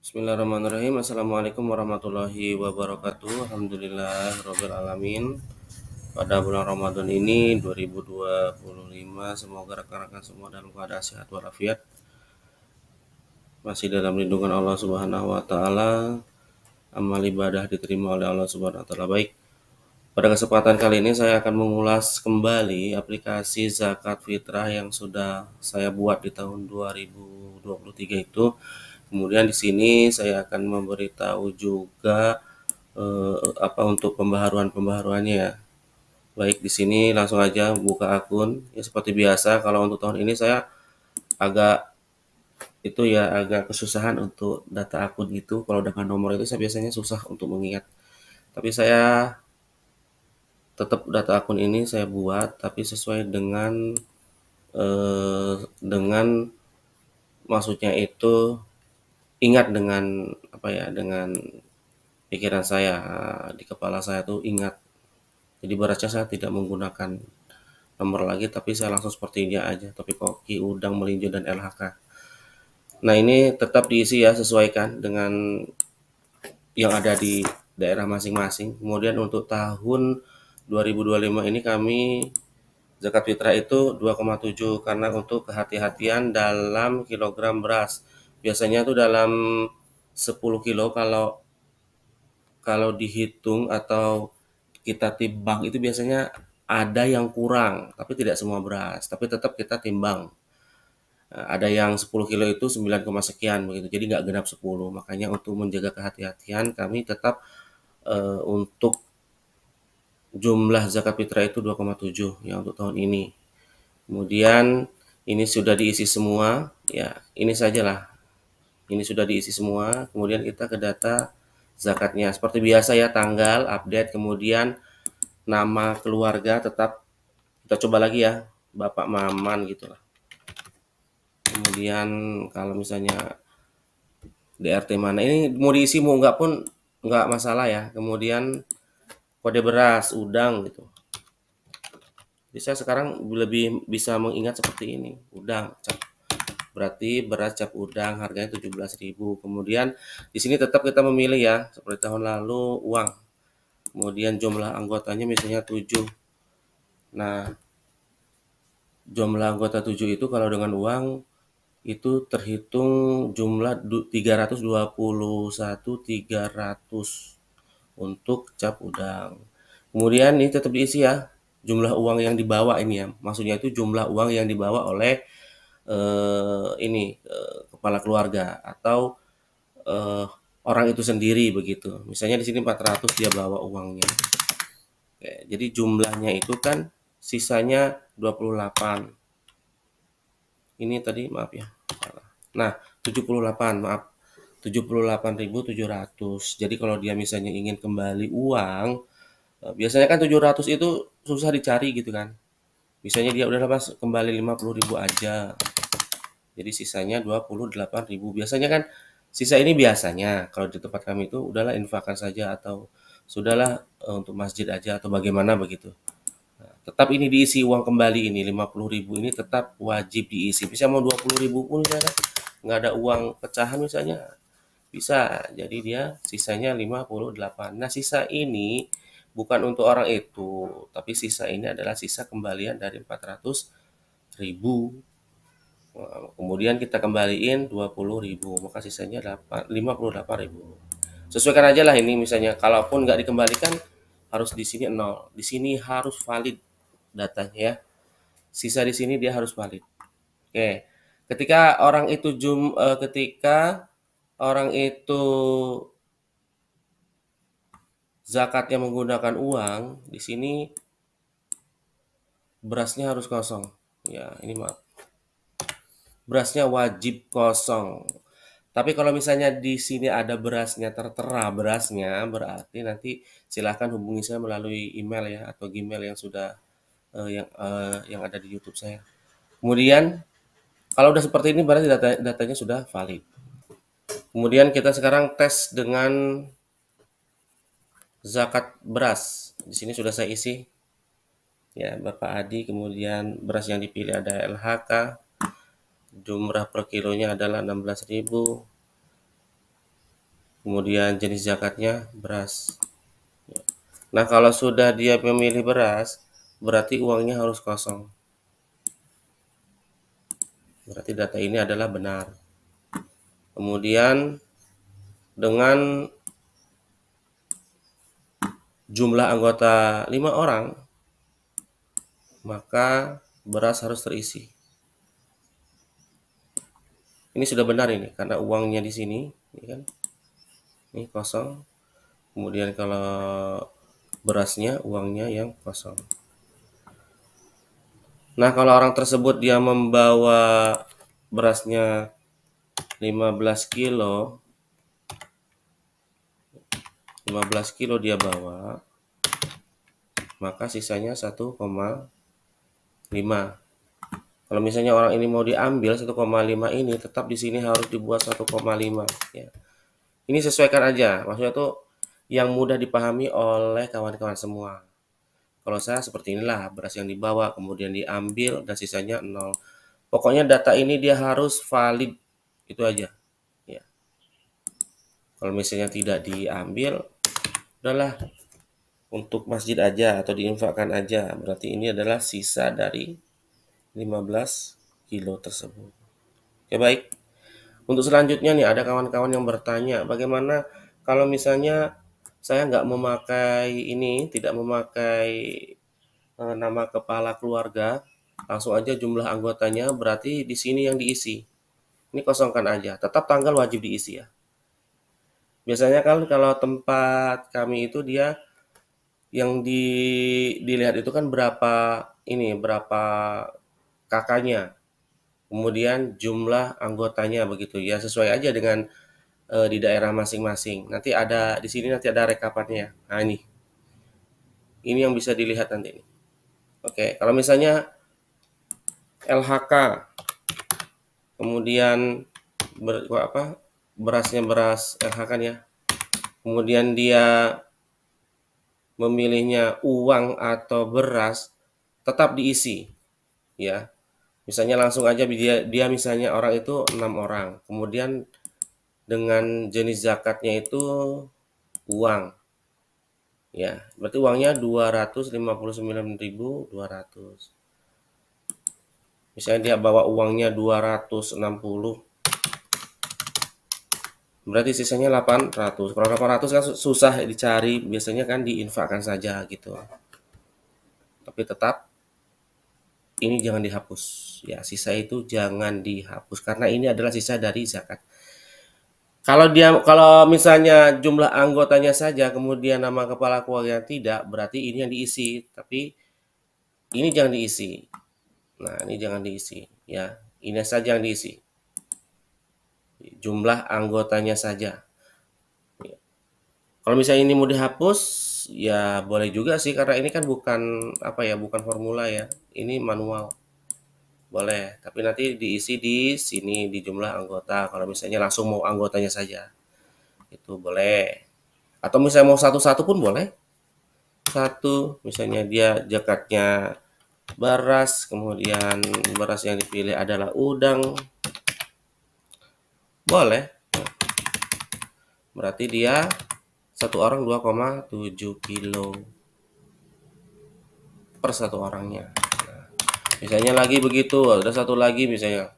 Bismillahirrahmanirrahim. Assalamualaikum warahmatullahi wabarakatuh. Alhamdulillah alamin. Pada bulan Ramadan ini 2025, semoga rekan-rekan semua dalam keadaan sehat walafiat, masih dalam lindungan Allah Subhanahu wa taala, amal ibadah diterima oleh Allah Subhanahu wa taala. Baik, pada kesempatan kali ini saya akan mengulas kembali aplikasi zakat fitrah yang sudah saya buat di tahun 2023 itu. Kemudian di sini saya akan memberitahu juga untuk pembaharuannya ya. Baik, di sini langsung aja buka akun. Ya seperti biasa, kalau untuk tahun ini saya agak kesusahan untuk data akun itu. Kalau dengan nomor itu saya biasanya susah untuk mengingat. Tapi saya tetap data akun ini saya buat, tapi sesuai dengan maksudnya itu ingat dengan dengan pikiran saya, di kepala saya tuh ingat. Jadi beratnya saya tidak menggunakan nomor lagi, tapi saya langsung seperti dia aja, topi koki, udang, melinjo, dan LHK. Nah ini tetap diisi ya, sesuaikan dengan yang ada di daerah masing-masing. Kemudian untuk tahun 2025 ini kami zakat fitrah itu 2,7 karena untuk kehati-hatian dalam kilogram beras. Biasanya tuh dalam 10 kilo kalau kalau dihitung atau kita timbang itu biasanya ada yang kurang, tapi tidak semua beras, tapi tetap kita timbang. Ada yang 10 kilo itu 9, sekian begitu, jadi nggak genap 10. Makanya untuk menjaga kehati-hatian kami tetap untuk jumlah zakat fitrah itu 2,7 ya untuk tahun ini. Kemudian ini sudah diisi semua, ya ini sajalah. Ini sudah diisi semua, kemudian kita ke data zakatnya. Seperti biasa ya, tanggal, update, kemudian nama keluarga tetap kita coba lagi ya, Bapak Maman gitu lah. Kemudian kalau misalnya DRT mana, ini mau diisi mau enggak pun enggak masalah ya. Kemudian kode beras, udang gitu. Jadi saya sekarang lebih bisa mengingat seperti ini, udang, cap. Berarti beras cap udang harganya 17.000. Kemudian di sini tetap kita memilih ya, seperti tahun lalu uang. Kemudian jumlah anggotanya misalnya 7. Nah, jumlah anggota 7 itu kalau dengan uang itu terhitung jumlah 321.300 untuk cap udang. Kemudian ini tetap diisi ya, jumlah uang yang dibawa ini ya. Maksudnya itu jumlah uang yang dibawa oleh kepala keluarga atau eh, orang itu sendiri begitu. Misalnya di sini 400 dia bawa uangnya. Oke, jadi jumlahnya itu kan sisanya 28. Ini tadi maaf ya. Nah, 78 maaf. 78.700. Jadi kalau dia misalnya ingin kembali uang, biasanya kan 700 itu susah dicari gitu kan. Misalnya dia udah Mas kembali 50.000 aja. Jadi sisanya 28.000. Biasanya kan sisa ini biasanya kalau di tempat kami itu udahlah infakkan saja atau sudahlah untuk masjid aja atau bagaimana begitu. Tetap ini diisi uang kembali ini 50.000 ini tetap wajib diisi. Bisa mau 20.000 pun misalnya nggak ada uang pecahan misalnya bisa. Jadi dia sisanya 58. Nah, sisa ini bukan untuk orang itu, tapi sisa ini adalah sisa kembalian dari 400.000. Kemudian kita kembaliin 20.000, maka sisanya 58.000. Sesuaikan aja lah ini misalnya, kalaupun nggak dikembalikan harus di sini 0. Di sini harus valid datanya ya. Sisa di sini dia harus valid. Oke. Ketika orang itu zakatnya menggunakan uang, di sini berasnya harus kosong. Ya, ini maaf. Berasnya wajib kosong. Tapi kalau misalnya di sini ada berasnya tertera berasnya, berarti nanti silahkan hubungi saya melalui email ya atau Gmail yang sudah yang ada di YouTube saya. Kemudian kalau udah seperti ini berarti datanya sudah valid. Kemudian kita sekarang tes dengan zakat beras. Di sini sudah saya isi ya Bapak Adi, kemudian beras yang dipilih ada LHK, jumlah per kilonya adalah 16.000. kemudian jenis zakatnya beras. Nah, kalau sudah dia memilih beras, berarti uangnya harus kosong. Berarti data ini adalah benar. Kemudian dengan jumlah anggota 5 orang, maka beras harus terisi. Ini sudah benar ini karena uangnya di sini, ini kan, ini kosong. Kemudian kalau berasnya, uangnya yang kosong. Nah, kalau orang tersebut dia membawa berasnya 15 kilo, 15 kilo dia bawa, maka sisanya 1,5. Kalau misalnya orang ini mau diambil 1,5 ini, tetap di sini harus dibuat 1,5 ya. Ini sesuaikan aja, maksudnya tuh yang mudah dipahami oleh kawan-kawan semua. Kalau saya seperti inilah, beras yang dibawa kemudian diambil dan sisanya 0. Pokoknya data ini dia harus valid, itu aja ya. Kalau misalnya tidak diambil, udahlah untuk masjid aja atau diinfakkan aja. Berarti ini adalah sisa dari 15 kilo tersebut. Oke, baik. Untuk selanjutnya nih ada kawan-kawan yang bertanya, bagaimana kalau misalnya saya nggak memakai ini, tidak memakai nama kepala keluarga, langsung aja jumlah anggotanya, berarti di sini yang diisi. Ini kosongkan aja, tetap tanggal wajib diisi ya. Biasanya kan kalau tempat kami itu dia yang dilihat itu kan berapa ini, berapa kakaknya, kemudian jumlah anggotanya begitu ya, sesuai aja dengan di daerah masing-masing. Nanti ada di sini nanti ada rekapannya. Nah, ini yang bisa dilihat nanti nih. Oke, kalau misalnya LHK, kemudian berasnya beras LHK kan ya. Kemudian dia memilihnya uang atau beras, tetap diisi ya. Misalnya langsung aja dia misalnya orang itu 6 orang. Kemudian dengan jenis zakatnya itu uang. Ya, berarti uangnya 259.200. Misalnya dia bawa uangnya 260, berarti sisanya 800. Kalau 800 kan susah dicari, biasanya kan diinfakkan saja gitu. Tapi tetap ini jangan dihapus. Ya, sisa itu jangan dihapus karena ini adalah sisa dari zakat. Kalau misalnya jumlah anggotanya saja kemudian nama kepala keluarga tidak, berarti ini yang diisi, tapi ini jangan diisi. Nah, ini jangan diisi ya. Ini saja yang diisi. Jumlah anggotanya saja. Kalau misalnya ini mau dihapus, ya boleh juga sih karena ini kan bukan apa ya, bukan formula ya. Ini manual. Boleh, tapi nanti diisi di sini di jumlah anggota. Kalau misalnya langsung mau anggotanya saja, itu boleh. Atau misalnya mau satu-satu pun boleh. Satu, misalnya dia jakatnya beras, kemudian beras yang dipilih adalah udang, boleh. Berarti dia satu orang 2,7 kilo per satu orangnya. Nah, misalnya lagi begitu, ada satu lagi misalnya.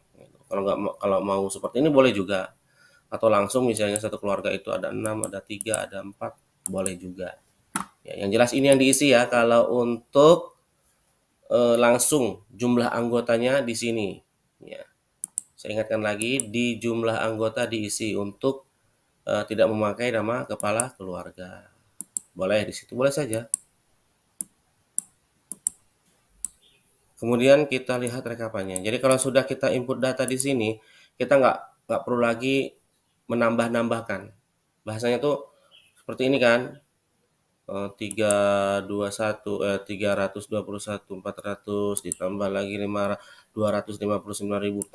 Kalau mau seperti ini boleh juga. Atau langsung misalnya satu keluarga itu ada 6, ada 3, ada 4, boleh juga. Ya, yang jelas ini yang diisi ya. Kalau untuk langsung jumlah anggotanya di sini. Ya, saya ingatkan lagi di jumlah anggota diisi untuk tidak memakai nama kepala keluarga. Boleh di situ boleh saja. Kemudian kita lihat rekapannya. Jadi kalau sudah kita input data di sini, kita nggak perlu lagi menambah-nambahkan. Bahasanya tuh seperti ini kan, 321, 400 ditambah lagi 259.000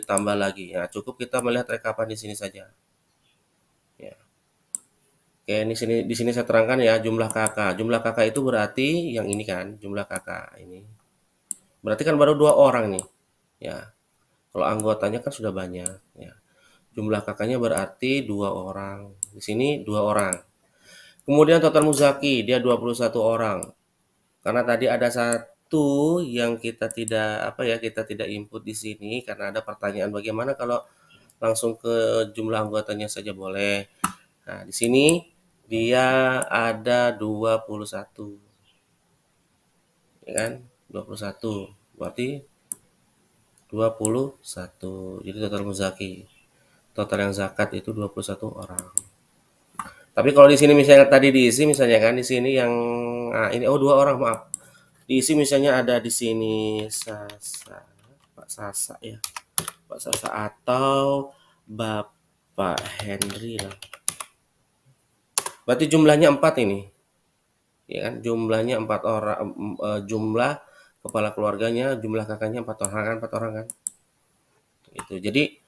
tambah lagi. Ya, cukup kita melihat rekapan di sini saja. Ya. Oke, di sini saya terangkan ya jumlah kakak. Jumlah kakak itu berarti yang ini kan, jumlah kakak ini. Berarti kan baru 2 orang nih. Ya. Kalau anggotanya kan sudah banyak ya. Jumlah kakaknya berarti 2 orang. Di sini 2 orang. Kemudian total muzaki dia 21 orang. Karena tadi ada satu yang kita tidak kita tidak input di sini karena ada pertanyaan bagaimana kalau langsung ke jumlah anggotanya saja boleh. Nah, di sini dia ada 21. Ya kan? 21. Berarti 21. Jadi total muzaki. Total yang zakat itu 21 orang. Tapi kalau di sini misalnya tadi diisi misalnya kan di sini yang ini 2 orang maaf. Diisi misalnya ada di sini Sasa, Pak Sasa ya. Pak Sasa atau Bapak Henry lah. Berarti jumlahnya 4 ini. Ya kan? Jumlahnya 4 orang jumlah kepala keluarganya, jumlah kakaknya 4 orang kan, 4 orang kan. Itu. Jadi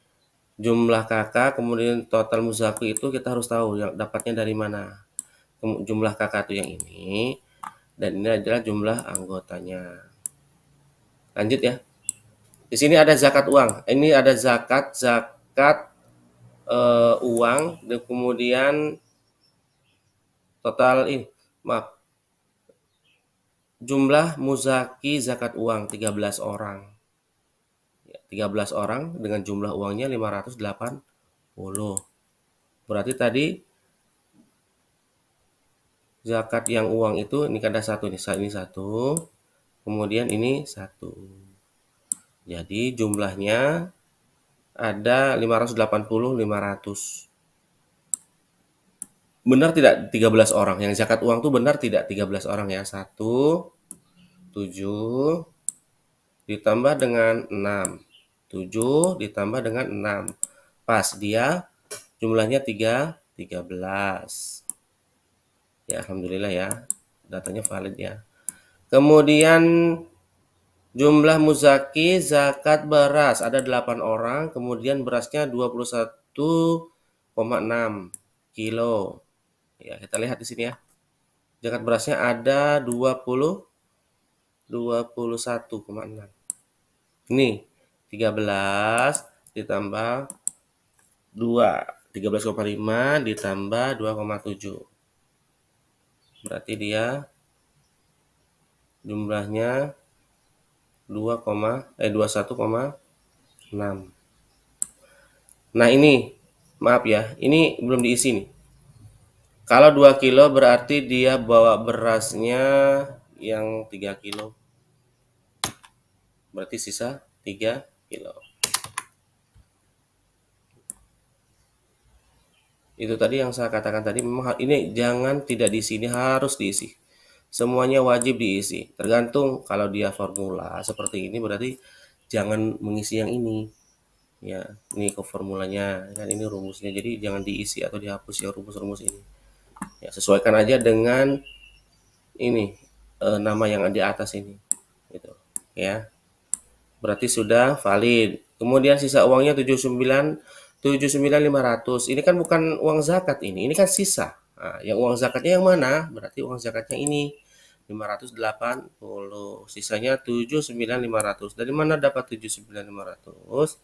jumlah kakak kemudian total muzaku itu kita harus tahu yang dapatnya dari mana. Jumlah kakak itu yang ini dan ini adalah jumlah anggotanya. Lanjut ya. Di sini ada zakat uang. Ini ada zakat uang dan kemudian total ini maaf jumlah muzaki zakat uang 13 orang. 13 orang dengan jumlah uangnya 580. Berarti tadi zakat yang uang itu ini kan ada satu nih, ini satu, kemudian ini satu. Jadi jumlahnya ada 580, 500. Benar tidak 13 orang? Yang zakat uang tuh benar tidak 13 orang ya? 1, 7 ditambah dengan 6. 7 ditambah dengan 6. Pas dia jumlahnya 13. Ya, alhamdulillah ya. Datanya valid ya. Kemudian jumlah muzaki zakat beras ada 8 orang, kemudian berasnya 21,6 kilo. Ya, kita lihat di sini ya. Zakat berasnya ada 21,6. Ini 13 ditambah 2, 13,5 ditambah 2,7. Berarti dia jumlahnya 21,6. Nah, ini maaf ya, ini belum diisi nih. Kalau 2 kilo berarti dia bawa berasnya yang 3 kilo. Berarti sisa 3 kilo. Itu tadi yang saya katakan tadi memang ini jangan tidak diisi, ini harus diisi. Semuanya wajib diisi. Tergantung kalau dia formula seperti ini berarti jangan mengisi yang ini. Ya, ini ke formulanya kan ini rumusnya. Jadi jangan diisi atau dihapus ya rumus-rumus ini. Ya, sesuaikan aja dengan ini nama yang di atas ini. Gitu. Ya. Berarti sudah valid. Kemudian sisa uangnya 79.500. Ini kan bukan uang zakat ini kan sisa. Nah, yang uang zakatnya yang mana? Berarti uang zakatnya ini 580. Sisanya 79.500. Dari mana dapat 79.500?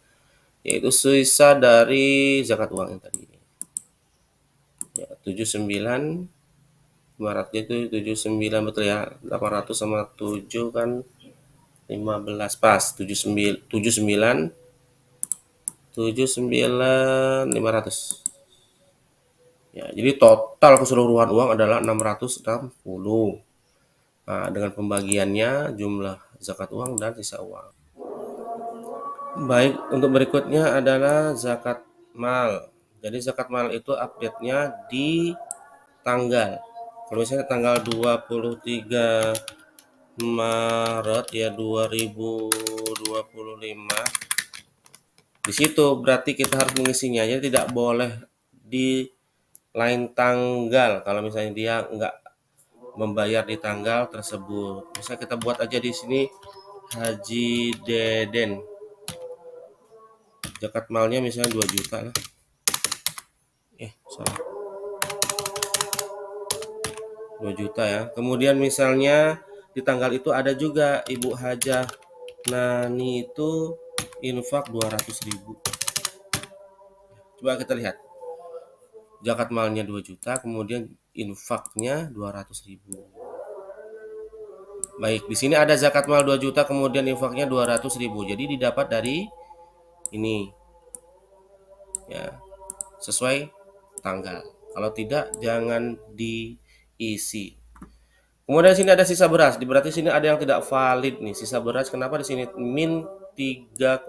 Yaitu sisa dari zakat uang yang tadi. Ya, 79.500 itu 79 betul ya. 800 sama 7 kan 15 pas 79.500. Ya, jadi total keseluruhan uang adalah 660. Nah, dengan pembagiannya jumlah zakat uang dan sisa uang. Baik, untuk berikutnya adalah zakat mal. Jadi zakat mal itu update-nya di tanggal. Kalau misalnya tanggal 23 Maret ya 2025. Di situ berarti kita harus mengisinya. Jadi tidak boleh di lain tanggal kalau misalnya dia enggak membayar di tanggal tersebut. Bisa kita buat aja di sini Haji Deden. Zakat malnya misalnya 2 juta lah. Salah. 2 juta ya. Kemudian misalnya di tanggal itu ada juga Ibu Hajah Nani itu infak 200.000. Coba kita lihat. Zakat malnya 2 juta, kemudian infaknya 200.000. Baik, di sini ada zakat mal 2 juta, kemudian infaknya 200.000. Jadi didapat dari ini ya, sesuai tanggal. Kalau tidak jangan diisi. Kemudian di sini ada sisa beras. Berarti sini ada yang tidak valid nih. Sisa beras kenapa di sini min 3,6.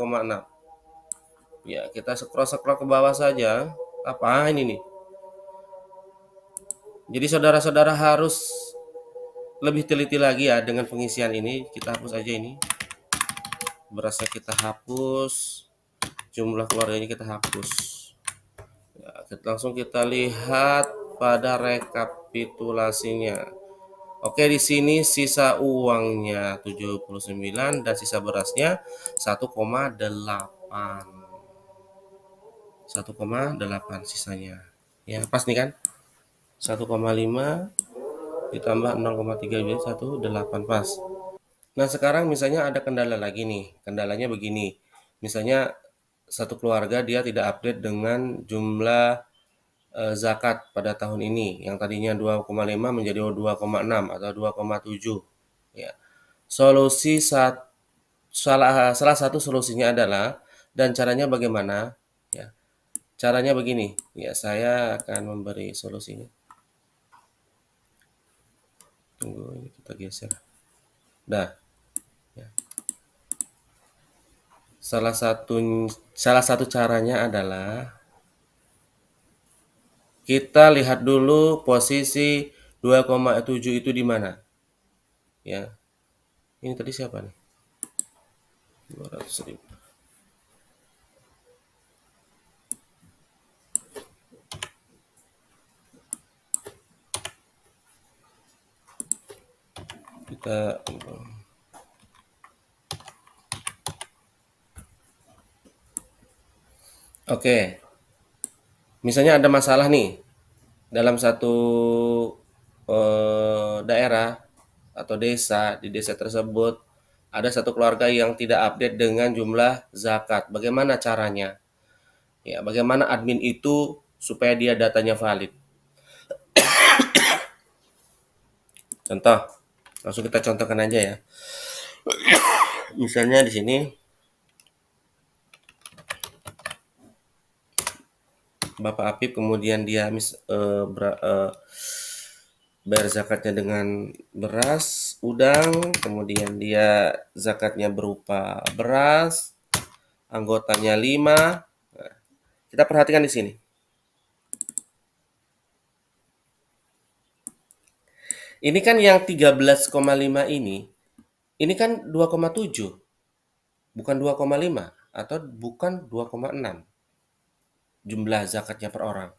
Ya, kita scroll-scroll ke bawah saja. Apa ini nih? Jadi saudara-saudara harus lebih teliti lagi ya dengan pengisian ini. Kita hapus aja ini. Berasnya kita hapus, jumlah keluarganya kita hapus. Ya, langsung kita lihat pada rekapitulasinya. Oke, di sini sisa uangnya 79 dan sisa berasnya 1,8. 1,8 sisanya. Ya, pas nih kan? 1,5 ditambah 0,3 jadi 1,8 pas. Nah, sekarang misalnya ada kendala lagi nih. Kendalanya begini. Misalnya satu keluarga dia tidak update dengan jumlah zakat pada tahun ini yang tadinya 2,5 menjadi 2,6 atau 2,7 ya. Solusi salah satu solusinya adalah dan caranya bagaimana ya. Caranya begini ya, saya akan memberi solusinya. Tunggu ini kita geser. Dah ya. Salah satu caranya adalah kita lihat dulu posisi 2,7 itu di mana ya. Ini tadi siapa nih? 200.000. Kita oke. Misalnya ada masalah nih dalam satu daerah atau desa, di desa tersebut ada satu keluarga yang tidak update dengan jumlah zakat. Bagaimana caranya? Ya, bagaimana admin itu supaya dia datanya valid? Contoh, langsung kita contohkan aja ya. Misalnya di sini Bapak Apip kemudian dia bayar zakatnya dengan beras, udang, kemudian dia zakatnya berupa beras, anggotanya 5. Nah, kita perhatikan di sini. Ini kan yang 13,5 ini kan 2,7, bukan 2,5 atau bukan 2,6 jumlah zakatnya per orang.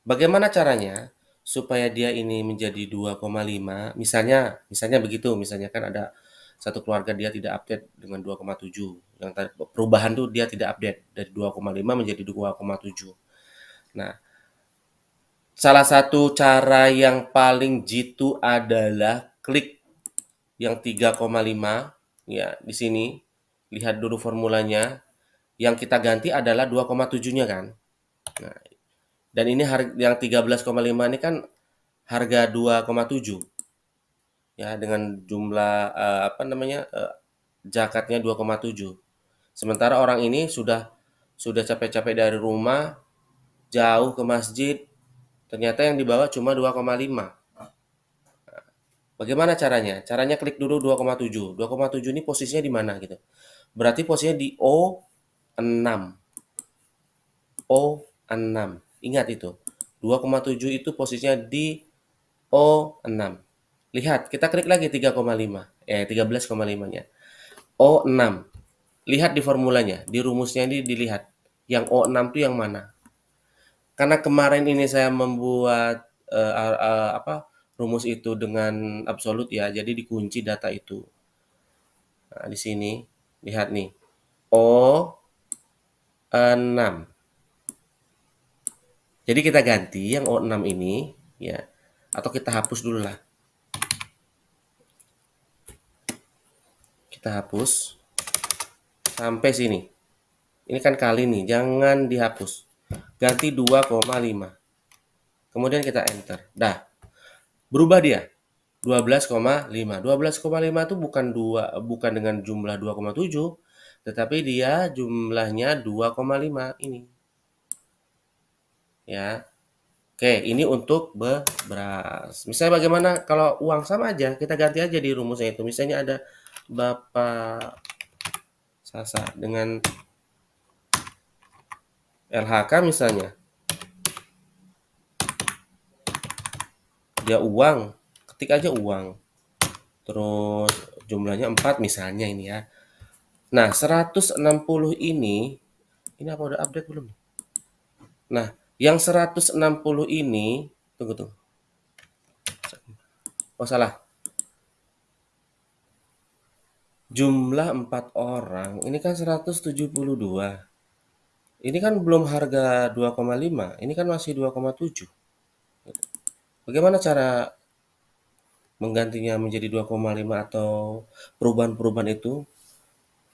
Bagaimana caranya supaya dia ini menjadi 2,5? Misalnya begitu, misalnya kan ada satu keluarga dia tidak update dengan 2,7. Yang perubahan tuh dia tidak update dari 2,5 menjadi 2,7. Nah, salah satu cara yang paling jitu adalah klik yang 3,5 ya di sini. Lihat dulu formulanya. Yang kita ganti adalah 2,7-nya kan. Nah, dan ini yang 13,5 ini kan harga 2,7 ya dengan jumlah zakatnya 2,7. Sementara orang ini sudah capek-capek dari rumah jauh ke masjid, ternyata yang dibawa cuma 2,5. Bagaimana caranya? Caranya klik dulu 2,7. 2,7 ini posisinya di mana gitu. Berarti posisinya di O6. O6. Ingat itu. 2,7 itu posisinya di O6. Lihat, kita klik lagi 3,5. 13,5-nya. O6. Lihat di formulanya, di rumusnya ini dilihat. Yang O6 itu yang mana? Karena kemarin ini saya membuat rumus itu dengan absolut ya, jadi dikunci data itu. Nah, di sini lihat nih. O6. Jadi kita ganti yang O6 ini ya, atau kita hapus dulu lah. Kita hapus sampai sini. Ini kan kali nih, jangan dihapus. Ganti 2,5. Kemudian kita enter. Dah, berubah dia. 12,5. 12,5 itu bukan dengan jumlah 2,7, tetapi dia jumlahnya 2,5 ini. Ya. Oke, ini untuk beras. Misalnya bagaimana kalau uang sama aja, kita ganti aja di rumusnya itu. Misalnya ada Bapak Sasa dengan LHK misalnya. Dia uang, ketik aja uang. Terus jumlahnya 4 misalnya ini ya. Nah, 160 ini apa udah update belum? Nah, yang 160 ini, tunggu tunggu. Oh salah. Jumlah 4 orang, ini kan 172. Ini kan belum harga 2,5, ini kan masih 2,7. Bagaimana cara menggantinya menjadi 2,5 atau perubahan-perubahan itu?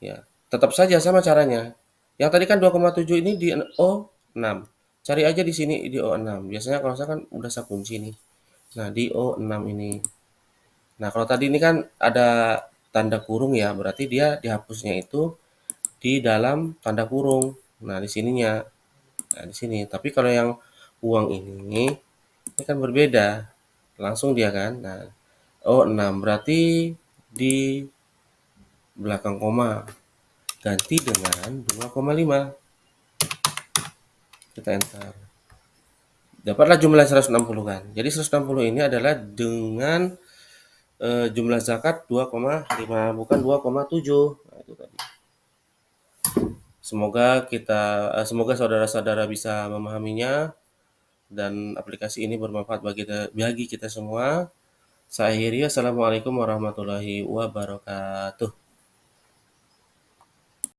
Ya, tetap saja sama caranya. Yang tadi kan 2,7 ini di O6. Cari aja di sini di O6. Biasanya kalau saya kan udah saya kunci nih. Nah, di O6 ini. Nah, kalau tadi ini kan ada tanda kurung ya, berarti dia dihapusnya itu di dalam tanda kurung. Nah, di sininya. Nah, di sini. Tapi kalau yang uang ini kan berbeda. Langsung dia kan. Nah, O6 berarti di belakang koma ganti dengan 2,5. Kita enter. Dapatlah jumlah 160 kan. Jadi 160 ini adalah dengan jumlah zakat 2,5 bukan 2,7. Nah, itu tadi. Semoga saudara-saudara bisa memahaminya dan aplikasi ini bermanfaat bagi kita semua. Saya akhiri, assalamualaikum warahmatullahi wabarakatuh.